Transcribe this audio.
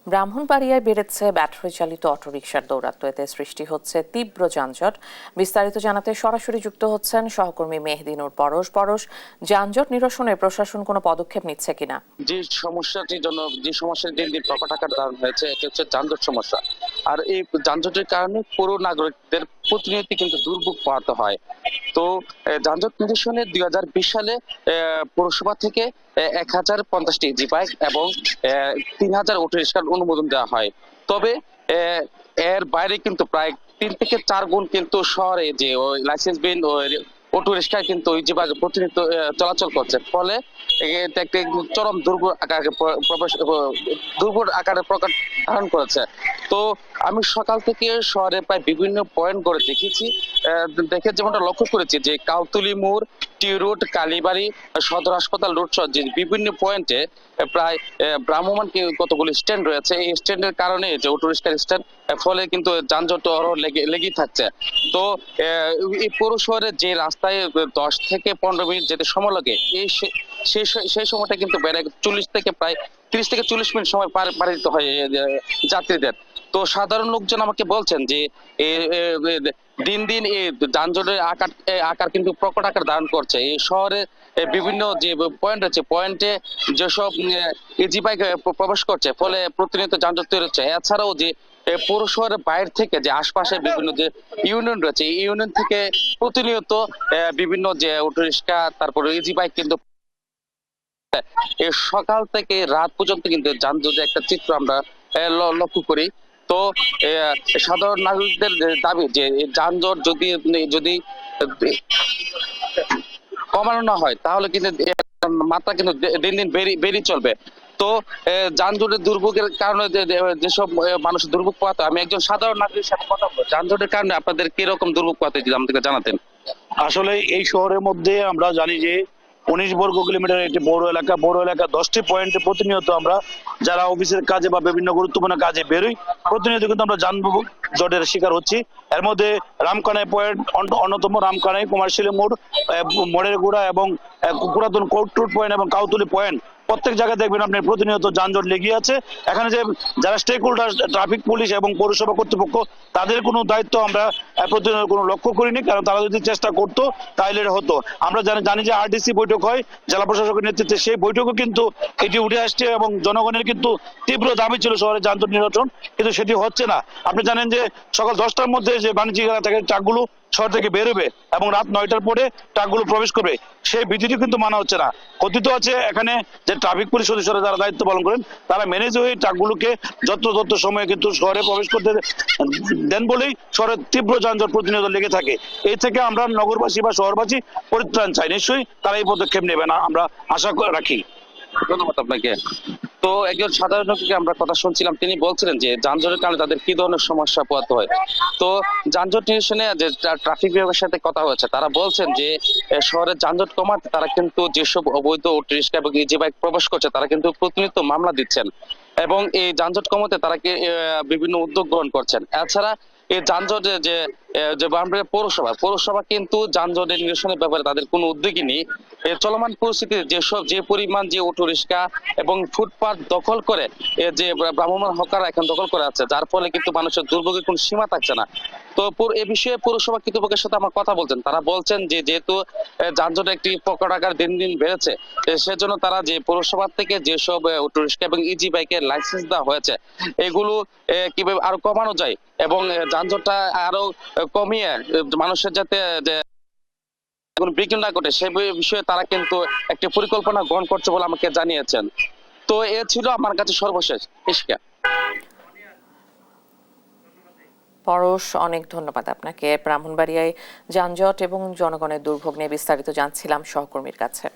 ব্রাহ্মণবাড়িয়ায় বেড়েছে ব্যাটারি চালিত অটোরিকশার দৌরাত্ম্য, এতে সৃষ্টি হচ্ছে তীব্র যানজট। বিস্তারিত জানাতে সরাসরি যুক্ত হচ্ছেন সহকর্মী মেহেদিনুর পরশ। যানজট নিরসনে প্রশাসন কোনো পদক্ষেপ নিচ্ছে কিনা? যে সমস্যাটির জন্য যে সমস্যার দিন দিন প্রকট আকার ধারণ হয়েছে এটি হচ্ছে যানজট সমস্যা। আর এই যানজটের কারণে পৌর নাগরিকদের প্রতিনিয়ত কিন্তু দুর্ভোগ পোহাতে হয়। তো যানজট নিরসনে 2020 সালে পৌরসভা থেকে 1050টি ইজি বাইক এবং 3000 অটোরিকশার অনুমোদন দেওয়া হয়। তবে এর বাইরে কিন্তু প্রায় 3 থেকে 4 গুণ কিন্তু শহরে যে ওই লাইসেন্সবিহীন অটোরিকশা কিন্তু ওই যে প্রতিনিয়ত চলাচল করছে, ফলে এটা একটা চরম দুর্বল আকারে প্রকাশ ধারণ করেছে। তো আমি সকাল থেকে শহরে প্রায় বিভিন্ন পয়েন্ট করে দেখেছি, দেখে যেমনটা লক্ষ্য করেছি যে কাউতুলি মোড়, টি রোড, কালীবাড়ি, সদর হাসপাতাল রোড সহ যে বিভিন্ন পয়েন্টে প্রায় ভ্রাম্যমাণ কতগুলি স্ট্যান্ড রয়েছে। এই স্ট্যান্ডের কারণে যে অটোরিকশার স্ট্যান্ড, ফলে কিন্তু যানজট লেগেই থাকছে। তো এই পৌর শহরের যে রাস্তায় 10 থেকে 15 মিনিট যেতে সময় লাগে, সেই সময়টা কিন্তু বেড়ে 40 থেকে প্রায় 30 থেকে 40 মিনিট সময় পার দিতে হয় যাত্রীদের। তো সাধারণ লোকজন আমাকে বলছেন যে দিন দিন এই যানজটের আকার কিন্তু প্রকট আকার ধারণ করছে। এই শহরে বিভিন্ন যে পয়েন্ট আছে, পয়েন্টে যেসব ইজি বাইক প্রবেশ করছে, ফলে প্রতিনিয়ত যানজট তৈরি হচ্ছে। এছাড়াও যে পৌর শহরের বাইরে থেকে যে আশপাশে বিভিন্ন যে ইউনিয়ন রয়েছে, এই ইউনিয়ন থেকে প্রতিনিয়ত বিভিন্ন যে অটোরিকশা, তারপরে ইজি বাইক কিন্তু সকাল থেকে রাত পর্যন্ত কিন্তু যানজটের একটা চিত্র আমরা লক্ষ্য করি। তো সাধারণ নাগরিকদের দাবি যে যানজট যদি কমানো না হয়, তাহলে কিন্তু মাত্রা কিন্তু দিন দিন বেড়ে চলবে। তো যানজটের দুর্ভোগের কারণে যেসব মানুষ দুর্ভোগ পোহাতে, আমি একজন সাধারণ নাগরিকের সাথে কথা বলবো, যানজটের কারণে আপনাদের কিরকম দুর্ভোগ পোহাতে যদি আমাদেরকে জানাতেন। আসলে এই শহরের মধ্যে আমরা জানি যে 19 বর্গ কিলোমিটার একটি বড় এলাকা 10টি পয়েন্টে প্রতিনিয়ত আমরা যারা অফিসের কাজে বা বিভিন্ন গুরুত্বপূর্ণ কাজে বেরোই, প্রতিনিয়ত কিন্তু আমরা যানজটের শিকার হচ্ছি। এর মধ্যে রামকানাই পয়েন্ট অন্যতম। রামকানাই, কুমারশিলী মোড়, মোড়ের গোড়া এবং পুরাতন কোর্ট রোড পয়েন্ট এবং কাউতুলি পয়েন্ট, প্রত্যেক জায়গায় দেখবেন আপনি প্রতিনিয়ত যানজট লেগে আছে। এখানে যে যারা স্টেক হোল্ডার, ট্রাফিক পুলিশ এবং পৌরসভা কর্তৃপক্ষ, তাদের কোনো দায়িত্ব আমরা প্রতিনিয়ত কোনো লক্ষ্য করিনি, কারণ তারা যদি চেষ্টা করতো তাহলে হতো। আমরা জানি যে আরডিসি বৈঠক হয় জেলা প্রশাসকের নেতৃত্বে, সেই বৈঠকও কিন্তু এটি উঠে আসছে এবং জনগণের কিন্তু তীব্র দাবি ছিল শহরে যানজট নিরসন, কিন্তু সেটি হচ্ছে না। আপনি জানেন যে সকাল 10টার মধ্যে যে বাণিজ্যিক এলাকা থেকে ট্রাকগুলো শহর থেকে বেরোবে এবং রাত 9টার পরে ট্রাকগুলো প্রবেশ করবে, সেই বিধিটি কিন্তু মানা হচ্ছে না। কথিত আছে এখানে যে ট্রাফিক পুলিশ সদস্যরা যারা দায়িত্ব পালন করেন, তারা ম্যানেজ হয়ে ট্রাকগুলোকে যত সময়ে কিন্তু শহরে প্রবেশ করতে দেন বলেই শহরের তীব্র যানজট প্রতিনিয়ত লেগে থাকে। এই থেকে আমরা নগরবাসী বা শহরবাসী পরিত্রাণ চাই। নিশ্চয়ই তারা এই পদক্ষেপ নেবে না, আমরা আশা রাখি। ধন্যবাদ আপনাকে। তো একজন সাধারণ নাগরিককে আমরা কথা শুনছিলাম, তিনি বলছিলেন যে যানজটের কারণে তাদের কি ধরনের সমস্যা পোহাতে হয়। তো যানজট নিরসনে যে ট্রাফিক বিভাগের সাথে কথা হয়েছে, তারা বলছেন যে শহরের যানজট কমাতে তারা কিন্তু যেসব অবৈধ অটোরিকশা এবং ইজি বাইক প্রবেশ করছে, তারা কিন্তু প্রতিনিয়ত মামলা দিচ্ছেন এবং এই যানজট কমাতে তারা বিভিন্ন উদ্যোগ গ্রহণ করছেন। এছাড়া এই যানজটে যে পৌরসভা কিন্তু যানজটের নিরসনের ব্যাপারে তাদের কোনো উদ্যোগই নেই। চলমান পরিস্থিতিতে যে পরিমাণ যে অটোরিকশা এবং ফুটপাত দখল করে যে ভ্রাম্যমাণ হকাররা এখন দখল করে আছে, যার ফলে কিন্তু মানুষের দুর্ভোগের কোনো সীমা থাকছে না। তো এ বিষয়ে পৌরসভা কর্তৃপক্ষের সাথে আমার কথা বলছেন, তারা বলছেন যে যেহেতু যানজটের একটি প্রকট আকার দিন দিন বেড়েছে, সেজন্য তারা যে পৌরসভা থেকে যেসব অটোরিকশা এবং ইজি বাইকের লাইসেন্স দেওয়া হয়েছে, এগুলো কিভাবে আরো কমানো যায় এবং যানজটটা আরো কমিয়ে মানুষের যাতে যে কোনো বিঘ্ন না ঘটে, সে বিষয়ে তারা কিন্তু একটি পরিকল্পনা গ্রহণ করছে বলে আমাকে জানিয়েছেন। তো এ ছিল আমার কাছে সর্বশেষ। ইশকা পরশ, অনেক ধন্যবাদ আপনাকে। ব্রাহ্মণবাড়িয়ায় যানজট এবং জনগণের দুর্ভোগ নিয়ে বিস্তারিত জানছিলাম সহকর্মীর কাছে।